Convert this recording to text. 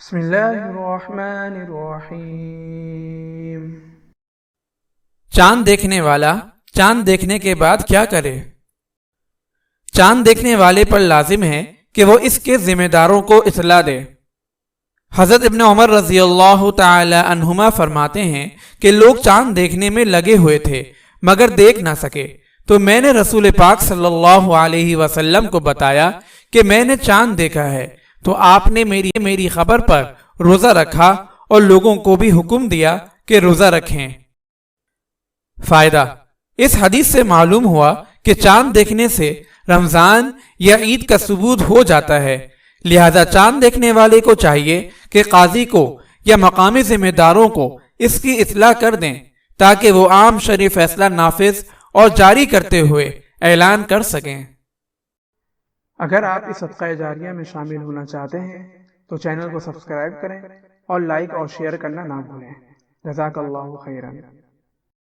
بسم اللہ الرحمن الرحیم۔ چاند دیکھنے والا چاند دیکھنے کے بعد کیا کرے؟ چاند دیکھنے والے پر لازم ہے کہ وہ اس کے ذمہ داروں کو اطلاع دے۔ حضرت ابن عمر رضی اللہ تعالی عنہما فرماتے ہیں کہ لوگ چاند دیکھنے میں لگے ہوئے تھے مگر دیکھ نہ سکے، تو میں نے رسول پاک صلی اللہ علیہ وسلم کو بتایا کہ میں نے چاند دیکھا ہے، تو آپ نے میری خبر پر روزہ رکھا اور لوگوں کو بھی حکم دیا کہ روزہ رکھیں۔ فائدہ: اس حدیث سے معلوم ہوا کہ چاند دیکھنے سے رمضان یا عید کا ثبوت ہو جاتا ہے، لہذا چاند دیکھنے والے کو چاہیے کہ قاضی کو یا مقامی ذمہ داروں کو اس کی اطلاع کر دیں تاکہ وہ عام شرعی فیصلہ نافذ اور جاری کرتے ہوئے اعلان کر سکیں۔ اگر آپ اس صدقہ جاریہ میں شامل ہونا چاہتے ہیں تو چینل کو سبسکرائب کریں اور لائک اور شیئر کرنا نہ بھولیں۔ جزاک اللہ خیرا۔